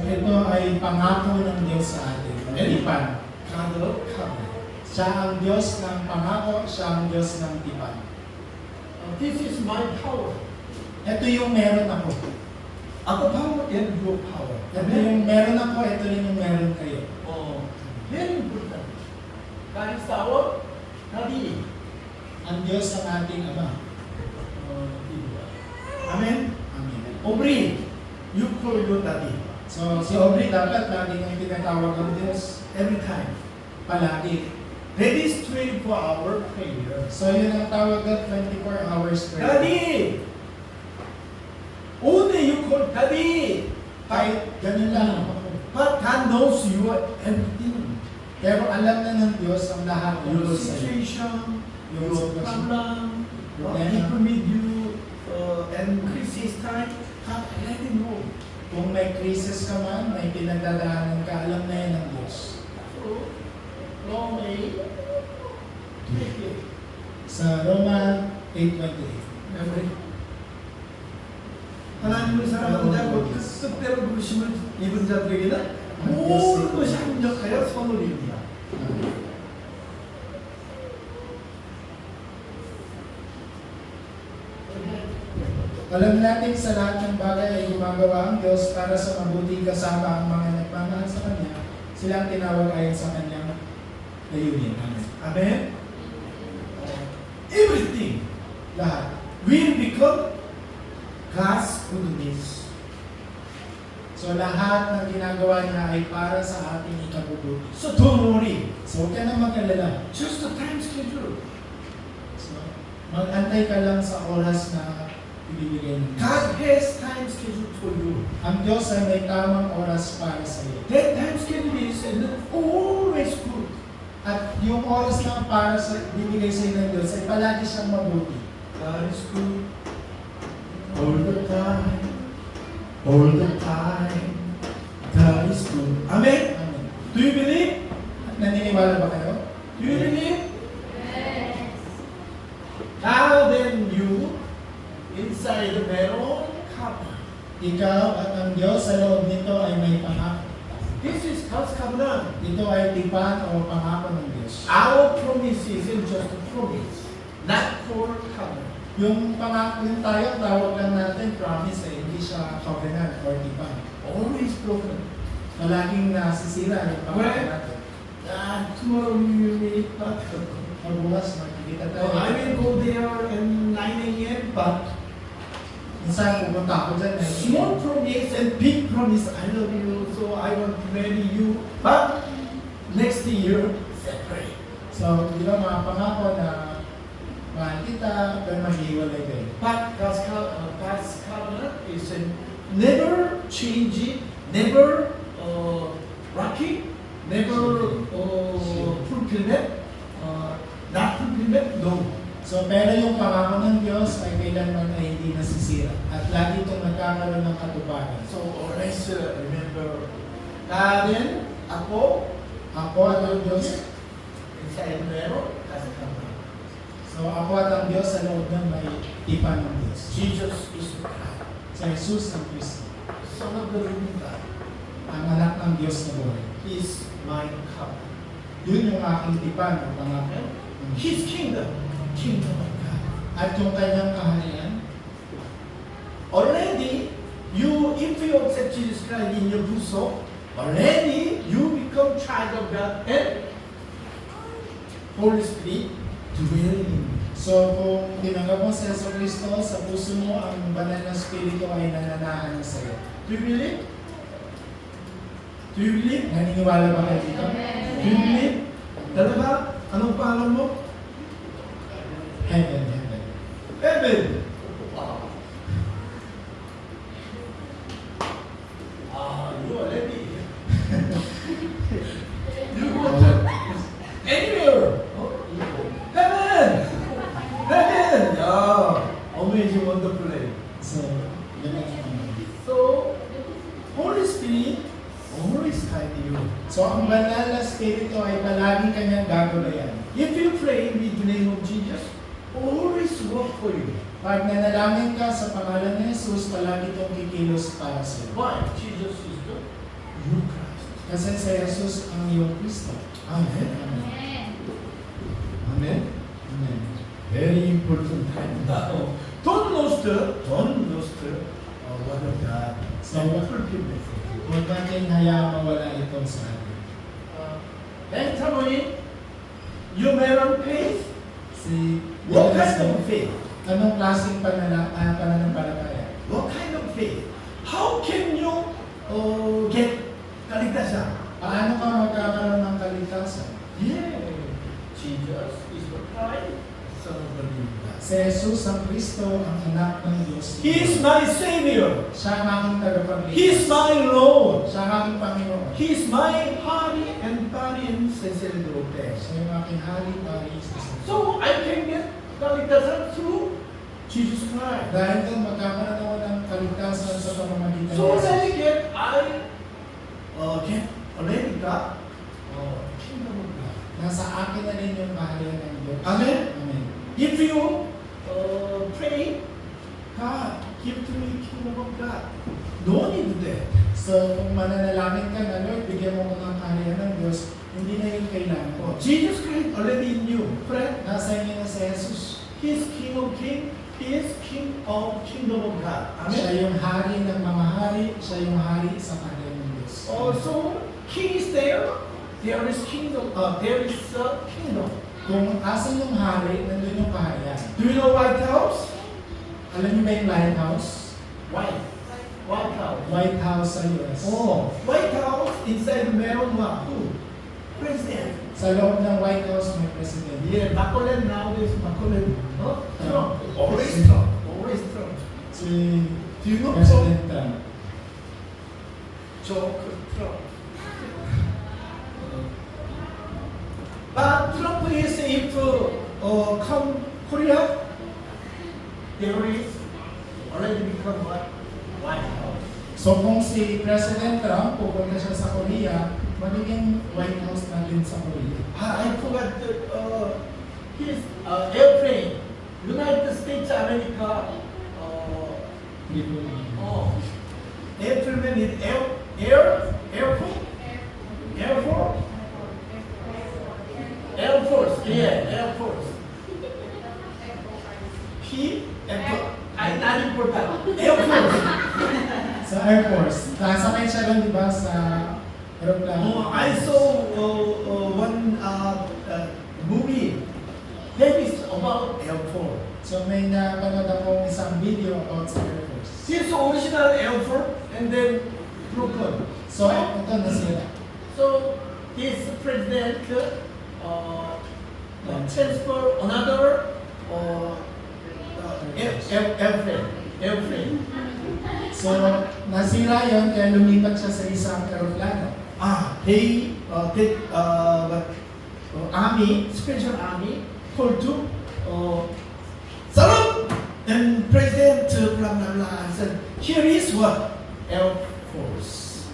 Ito ay pangako ng Diyos sa atin. Tipan. God of covenant. Siya ang Diyos ng pangako, siya ang Diyos ng tipan. This is my power. Ito yung meron ako. Ako power and your power. Ito yung meron ako, ito rin yung meron kayo. Oh, very important. God is our daddy. Ang Diyos ang ating Ama. Amen. Amen. Aubrey, you call your daddy So, si Aubrey dapat lagi niyang tinatawag ang Diyos. every time. Palagi. That is 24-hour prayer. So, yun ang tawag na 24 hours prayer. Daddy! Only you call daddy. Kahit ganun lang. But God knows your everything. Pero alam na ng Diyos ang lahat ng Your tungkol sa iyo. situation, Your your sitwasyon. problem, Problema. people meet you, and crisis time, God let him know. Kung may krisis ka man, may pinagdadaanan ka, alam na yan ng Diyos. So, Rome 8, Sa Roma 8:28. memory. 하나님을 사랑하는 자, 곧 그 뜻대로 부르심을 입은 자들에게는 모든 것이 합력하여 선을 이룬다. Alam natin sa lahat ng bagay ay gumagawa ang Diyos para sa mabuting kasama ang mga nagmamahal sa Kanya. Sila ang tinawag ayon sa Kanyang layunin. Amen. Amen. Everything Lahat. will become God's goodness. So lahat ng ginagawa niya ay para sa ating ikabubuti. So don't worry. So huwag ka na mag-alala. Just the time schedule. So, mag-antay ka lang sa oras na ibibigay ng Diyos. God has time schedule for you. Ang Diyos ay may tamang oras para sa iyo. That time schedule is always good. At yung oras na para sa bibigay sa iyo ng Diyos ay palagi siyang mabuti. God is good all the time. All the time. God is good. Amen. Amen. Do you believe? At naniniwala ba kayo? Do you believe? Now then you inside the meron cover. Ikaw at ang Diyos sa loob nito ay may pangako. This is God's covenant. Ito ay tipan o pangako ng Diyos. Our promise isn't just a promise, not for covenant. Yung pangako yung tayo, tawag lang natin promise eh, hindi siya covenant or tipan. Always broken. Palaging nasisira yung pangako Well, natin. Tomorrow we will meet, but Pagbukas, makikita tayo. I will go there at 9 a.m. But Minsan pumunta ako dyan eh. small promise and big promise. I love you, so I want to marry you. But next year, separate. So, di ba mga pangako na mahal kita, pero maghiwalay kayo. But God's covenant is never change it, never rocky, never fulfillment, not fulfillment, no. So, pero yung pangako ng Diyos ay kailanman ay hindi nasisira. At lagi itong nagkakaroon ng katuparan. So always remember, then ako Ako at ang Diyos, inside meron God's covenant. so ako at ang Diyos sa loob ng may tipan ng Diyos. Jesus is the Christ, Sa Jesus ang Kristo, Son of the living God. ang anak ng Diyos na buhay. He is my covenant. Yun yung aking tipan o pangako. His kingdom, kingdom of God. At yung kanyang kaharian, Already, if you accept Jesus Christ in your puso, already you become child of God and Holy Spirit dwelling in you. so kung tinanggap mo si Yeso Kristo sa puso mo, ang banal na Espiritu ay nananahan sa iyo. Do you believe? Do you believe? Naniniwala ba kayo dito? Do you believe? Talaga? Anong pangalan mo? Heaven, heaven. Heaven. You already. You go to anywhere. Heaven. Heaven. Yeah. Amazing, wonderful day. So, yun ang ano. So, Holy Spirit always guide you. So, ang banal na Espiritu ay palaging kanyang gagalayan. If you pray with the name of Jesus, always work for you. Pag nanalangin ka sa pangalan ni Jesus, palagi itong kikilos para sa iyo. Why? Jesus is good. You Christ. Kasi si Jesus ang iyong Kristo. Amen. Amen. Amen. Amen. Very important time now. Don't lose the word of God. So, fulfill message. huwag natin hayaan mawala ito sa atin. Benjamin, you meron faith? Si What kind Dennis, of faith? anong klaseng pananampalataya? What kind of faith? How can you get kaligtasan? Paano ka magkakaroon ng kaligtasan? Yeah, Jesus is the Christ, Son of the living God. Si Jesus ang Kristo, ang anak ng Diyos. He is my Savior. Siya ang aking tagapagligtas. He is my Lord. Siya ang aking Panginoon. He is my hari and pari and sacerdote. Siya yung aking hari, pari, sacerdote. So I can get kaligtasan through Jesus Christ. Dahil doon magkakaroon ako ng kaligtasan sa pamamagitan So ni when I Jesus. get already got kingdom of God. Nasa akin na rin yung kaharian ng Diyos. Amen. Amen. If you pray, God, give to me kingdom of God. No need that. So, kung mananalangin ka na, Lord, bigyan mo ko ng kaharian ng Diyos, hindi na yung kailangan. Jesus Christ already in you. Friend, Nasa inyo na si Jesus. He is King of Kings. He is King of Kingdom of God. Siya Amen. yung hari ng mga hari, siya yung hari sa kaharian ng Diyos. Also, King is there. There is kingdom. There is a kingdom. Kung asan yung hari, nandun yung kaharian. Do you know White House? Alam niyo ba yung lighthouse? White. White House. White House sa US. Oh, White House inside meron what? Who? President. Sa loob ng White House may president. Yeah, Macaulay nowadays, Macaulay. Huh? Trump. Always Si- Trump. Always Trump. Si Do you know President Trump. Joke Trump. But Trump is if come Korea, there is already become what? White House. So kung si President Trump pupunta siya sa Korea, magiging White House na din sa Korea. I forgot his airplane. United States America. Airplane is Air Force. Yeah, Air Force. Not important. Air Force. Sa Air Force. Nasakay siya lang, di ba, sa aeroplano. I saw one movie that is about Air Force. So may napanood akong isang video about sa Air Force. This original Air Force and then broken. So ito nasira. So this president transfer another airplane. So nasira yon kaya lumipat siya sa isang aeroplano. They army, special army, called to salute and president blah blah blah said, here is what? Air Force.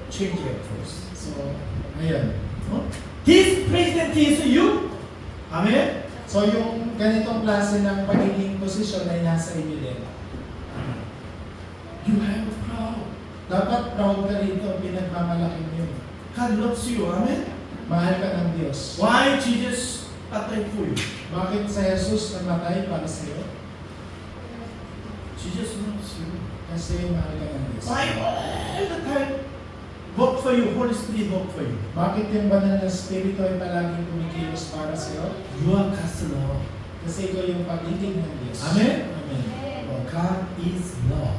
Change Air Force. So ayun. This president is you. Amen. So yung ganitong klase ng pagiging posisyon ay nasa inyo din. You have a proud. Dapat proud ka rito, pinagmamalaki mo. God loves you. Amen. Mahal ka ng Diyos. Why Jesus patay for you? Bakit sa Jesus namatay para sa iyo? Jesus loves you. Kasi mahal ka ng Diyos. Why all the time work for you? Holy Spirit work for you. Bakit yung banal na Espiritu ay palaging kumikilos para sa iyo? You are God's love. Kasi ikaw yung pag-ibig ng Diyos. Amen? Amen. God is love.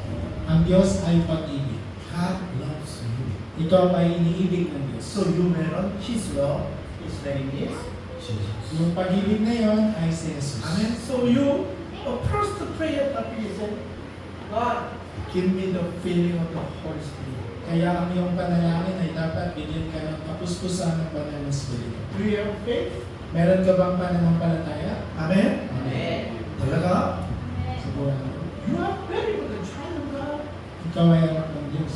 Ang Diyos ay pag-ibig. God loves you. Ikaw ay iniibig ng Diyos. So you meron His love. His name is Jesus. Yung pag-ibig na yon ay si Jesus. Amen. So you first prayer tapi you say, God, give me the feeling of the Holy Spirit. Kaya ang iyong panalangin ay dapat bigyan ka ng kapuspusan ng banal na Espiritu. Do you have faith? Meron ka bang pananampalataya? Amen. Amen. Talaga? Siguro. You are very good child of God. Ikaw ay anak ng Diyos.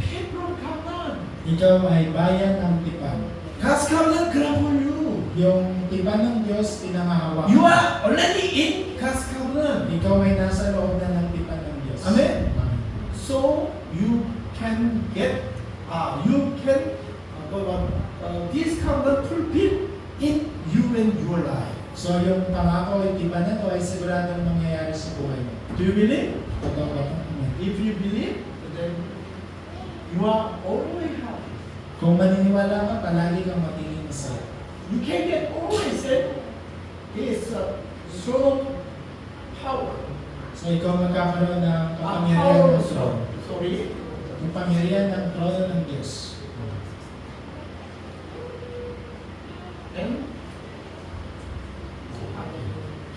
Hebron Canaan. Ikaw ay bayan ng tipan. God's covenant grab on you. Yung tipan ng Diyos, pinangahawak. You are already in God's covenant. Ikaw ay nasa loob na ng tipan ng Diyos. Amen. So you can get, you can discover fulfill in you and your life. So yung pangako, yung iba na to ay siguradong mangyayari sa buhay mo. Do you believe? Totoo ba ito? Amen. If you believe, then you are always happy. Kung maniniwala ka, palagi kang magiging masaya. You can get always this strong power. So ikaw magkakaroon ng Power kapangyarihan ng of throne. sorry. Yung pangyarihan ng trono ng Diyos. And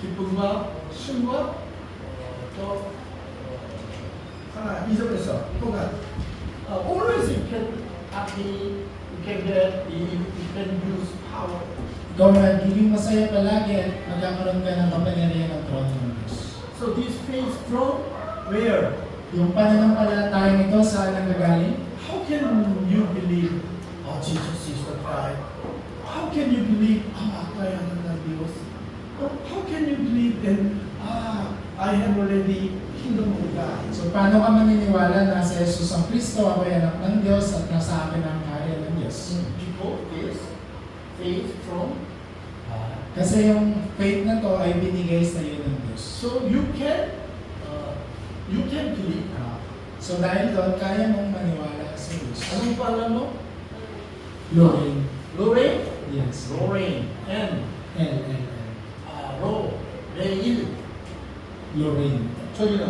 기쁨과 쉼과 또 하나 잊어버렸어. 또가 always you can happy, you can get, you can use power. Ikaw magiging masaya palagi at magkakaroon ka ng kapangyarihan ng trono ng Diyos. So this faith from where? Yung pananampalatayang ito saan nanggagaling? How can you believe? Oh, Jesus is the Christ. How can you believe? I am the Dios. How can you believe in? I have already kingdom of God. So paano ka maniniwala na si Jesus ang Kristo, ako ay anak ng Diyos at nasa akin ang kaharian ng Diyos? Because this faith from God. Kasi yung faith na to ay binigay sa iyo ng Diyos. So you can believe God. So dahil doon, kaya mong maniwala sa Diyos. Anong pala mo? Lorraine. Lorraine? Yes. Lorraine. And L. Reil. Lorraine. 저기는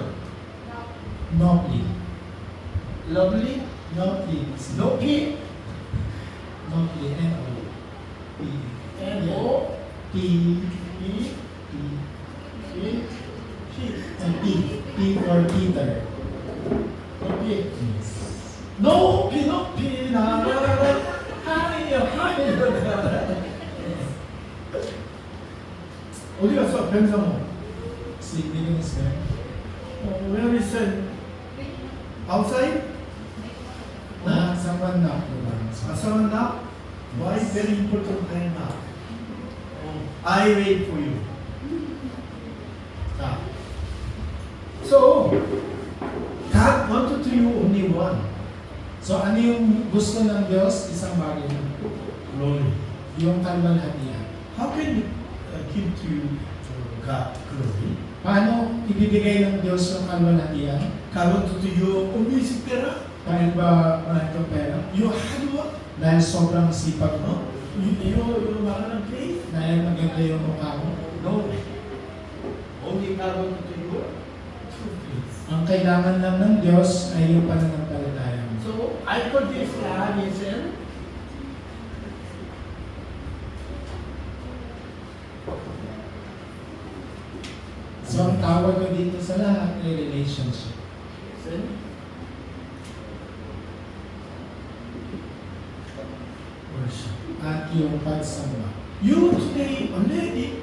Nopli. lovely. Nopli. 높이. Nopli. N-O. P. N-O. P. P. P. P. P. And P. P for Peter. 높이. Yes. 높이 나라라 하이요. 어디 갔어? 뱀상어. Sleeping is there. Where is it? Outside? Someone knocked the door. Someone knock? Why very important time now? I wait for you. So, God wanted to you only one. So ano yung gusto ng Diyos? Isang bagay lang. Glory. Yung kalwalhatian. How can you give to God glory? Paano ibibigay ng Diyos yung kalwalhatian? God wanted to you music pera? Dahil ba marami kang pera? You hard work? Dahil sobrang sipag mo? You 말하는 faith? Dahil maganda yung mukha mo? No. Only God wanted to you true faith. Ang kailangan lang ng Diyos ay yung pananampalataya mo. So, I put this God is in So ang tawag ko dito sa lahat ay relationship. worship. At yung pagsamba. You today already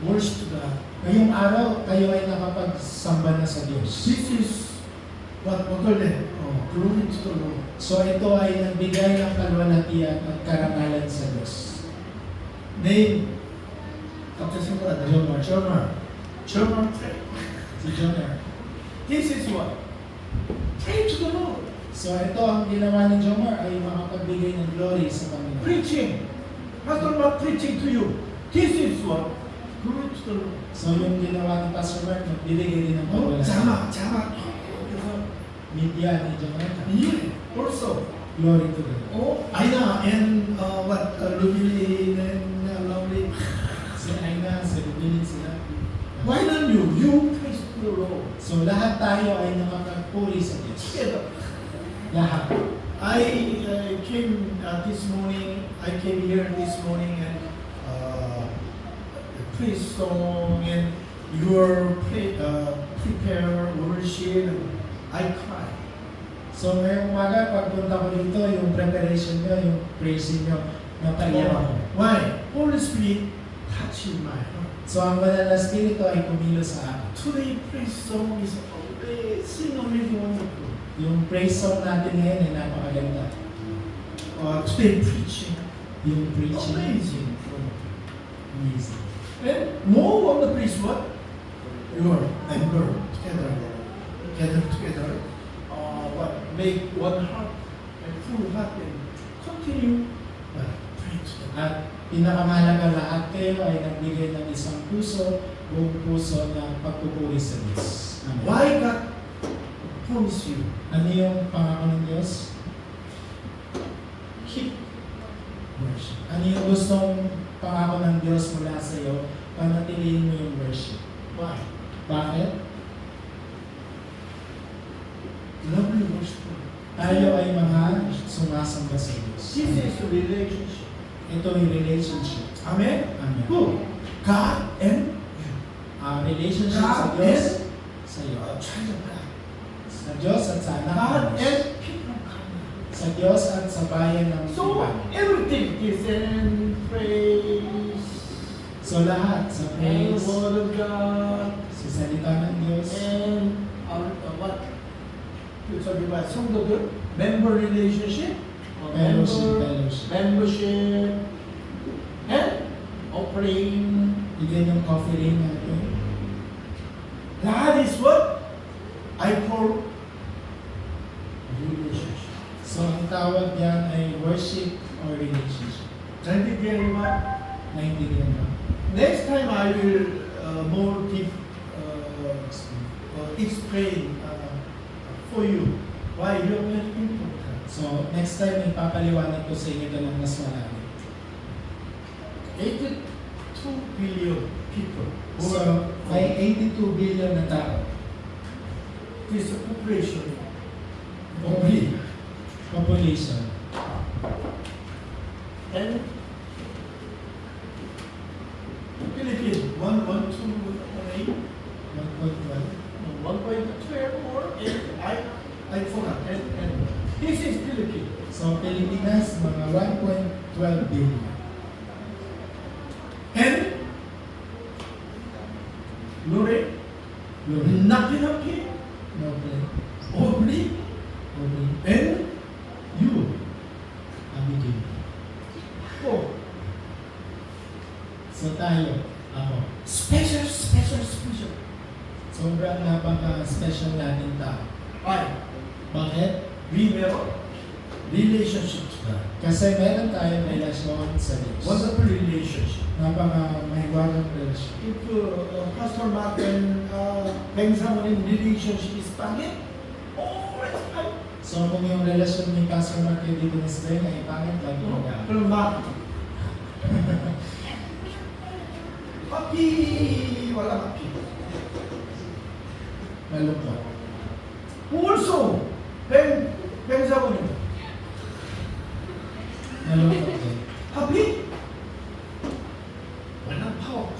worship God. Ngayong araw, kayo ay nakapagsamba na sa Diyos. This is what call it? Glory to the Lord. So ito ay nagbigay ng kalwalhatian at karangalan sa Diyos. Name. 갑자기 생각나다. German pray. Si Jonah. This is what? Pray to the Lord. So ito ang ginawa ni Jomar ay makapagbigay ng glory sa Panginoon. Preaching. Pastor Mark preaching to you. This is what? Glory to the Lord. So yung ginawa ni Pastor Mark, nagbibigay din ng Oh, kalwalhatian. 자막. Media ni Jomar. Yeah, also. Glory to God. Oh, Aina and what? Lumili and Lovely. Si Aina, si Rubilin, sila. Why not you? You praise to the Lord. So lahat tayo ay nakakapuri sa Diyos. Together. Lahat. I came this morning. I came here this morning and praise song and your prepare worship. I cry. So ngayong umaga, pagpunta ko dito, yung preparation nyo, yung praising nyo, napaiyak ako. Why? Holy Spirit touching my heart. So ang banal na spirito ay kumilos sa akin. Today praise song is amazing, wonderful. Yung praise song natin ngayon ay napakaganda. Today preaching, Yung preaching, amazing. amazing. And more of the praise what? Your member together. Together. What? make one heart and full heart and continue pray to the Lord. At pinakamahalaga lahat kayo ay nagbigay ng isang puso, buong puso na pagpupuri sa Diyos. Amen. Why God promise you? Ano yung pangako ng Diyos? Keep worship. Ano yung gustong pangako ng Diyos mula sa iyo? Panatilihin mo yung worship. Why? Bakit? Lovely worship. Tayo ay mga sumasamba sa Diyos. This is a relationship. Ito yung relationship. Amen? Amen. Who? God and you. Relationship sa God Diyos, and sa iyo. child of God. Sa Diyos at sa anak ng God Diyos. and people of God. Sa Diyos at sa bayan ng So Iban. everything is in praise. So lahat sa And praise, word of God. sa salita ng Diyos, And what? Sabi ba, 성도들? Member relationship? fellowship. Membership. And offering. Bigyan yung coffee ring natin. That is what I call relationship. So ang tawag diyan ay worship or relationship. Naintindihan niyo ba? Naintindihan mo? Next time I will more deep explain for you why you are very important. So next time ipapaliwanag ko sa inyo ito ng mas marami. 82 billion people. So may 82 billion na tao. This is a population. Population. And Philippines, 1.2, 1.8, 1.1. 1.12 or 8, I forgot. And this is Philippines. So Pilipinas, mga 1.12 billion. And Lore, Glory. Napi, No plan. Obli, Okay. and you. Abigay. Oh, So tayo, ako. special. Sobrang napaka-special natin tao. Why? Bakit? We have relationship to God. Kasi meron tayong relasyon sa Diyos. Wonderful relationship. Napaka-mahiwagang relasyon. If Pastor Mark and Bengsamonin relationship is pangit, always fight. So kung yung relasyon ni Pastor Mark kay Deacon Esbeng ay pangit, lagi mag Pero Mark, papi, wala papi. Malungkot. Also, Bengsamonin, Malungkot din. papi, walang power.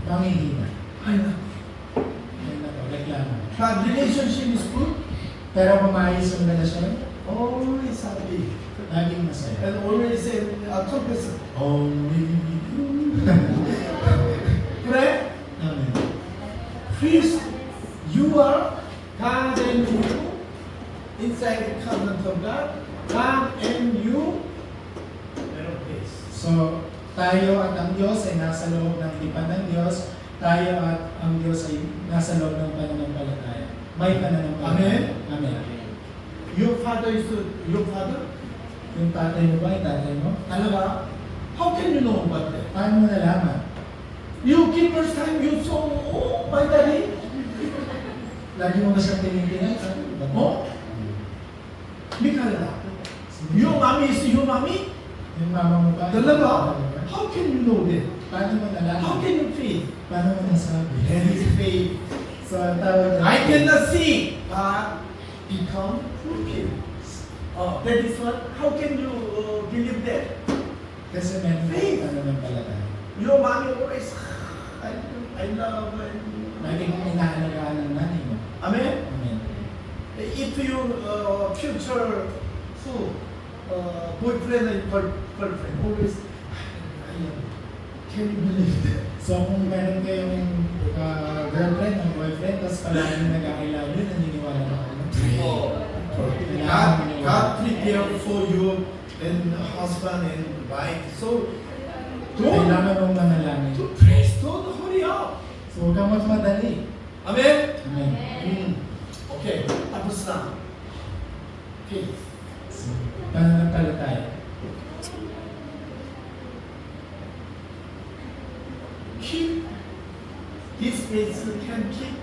Pangihina. Ay na. Yan na to, reklamo. But relationship is good, Pero kung maayos yung relasyon, always happy. laging masaya. And always confess. Only you. Correct? Amen. Please, you are God and you inside the covenant of God. God and you. Meron peace. So, tayo at ang Diyos ay nasa loob ng tipan ng Diyos. Tayo at ang Diyos ay nasa loob ng pananampalataya. May pananampalataya. Amen. Your father is your father? Yung tatay mo ba ay tatay mo? Talaga? How can you know about that? Paano mo nalaman? You keep first time you saw, oh, my daddy. Lagi mo ba siyang tinitingnan? Sabi ba? Oh? Mikala. Your mommy is your mommy? Yung mama mo ba? Talaga? How can you know that? Paano mo nalaman? How can you faith? Paano mo nasabi? That is faith. So, ang tawag na- I cannot see, but become fulfilled. That is what, how can you believe that? Kasi meron Faith. tayong pananampalataya. Your mommy always, I love and Lagi kong inaalagaan ng nanay mo. Amen? Amen. If your future boyfriend and girlfriend always, I love you. Can you believe that? So kung meron kayong girlfriend o boyfriend, tapos palagi nag-I love you, naniniwala ka ano? God prepared for you and husband and wife. So don't Kailangan mong manalangin. to praise, don't hurry up. So huwag kang magmadali. Amen? Amen. Okay, tapos na. faith. So, pananampalataya. Keep this faith can keep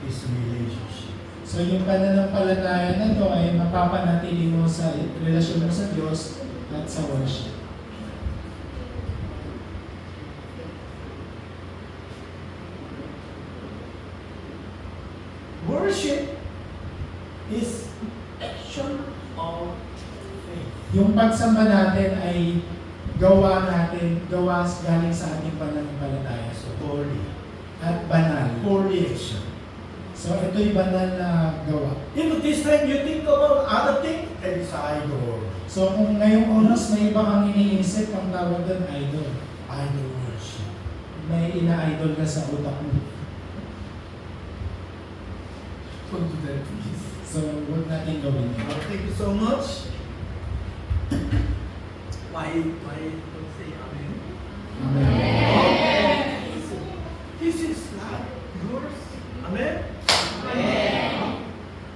this relationship. So yung pananampalataya na to ay mapapanatili mo sa relasyon mo sa Diyos at sa worship. Worship is action of faith. Yung pagsamba natin ay gawa galing sa ating pananampalataya. So holy. At banal. Holy action. So ito'y banal na gawa. If this time you think about other thing, that is idol. So kung ngayong oras may iba kang iniisip, ang tawag doon idol. Idol worship. May ina-idol ka sa utak mo. Don't do that, please. So huwag natin gawin yun. Thank you so much. Why don't say amen? Amen. This is not yours. Amen?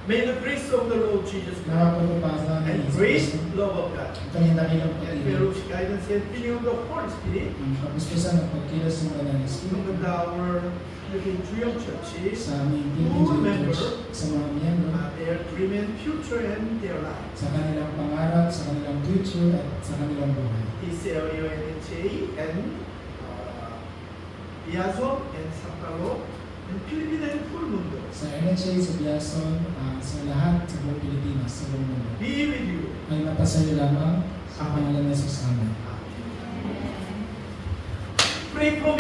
May the grace of the Lord Jesus Christ Nakapagpapasa and ng great Isus. love of God Kanyang dakilang and pag-ibig. fellowship guidance and filling of the Holy Spirit Ang kapuspusan ng pagkilos ng Banal na from Espiritu our living dream churches, sa aming who Team remember Church, sa mga miyembro, their dream and future and their life. sa kanilang pangarap, sa kanilang future, at sa kanilang buhay. DCLUNHA and Biazon and Santalo and Philippines and full mundo. Sa NHA, sa Biason, sa lahat sa buong Pilipinas, sa buong mundo, Be with you. ay mapasayo lamang sa pangalan ng Jesus. Amen. Pray for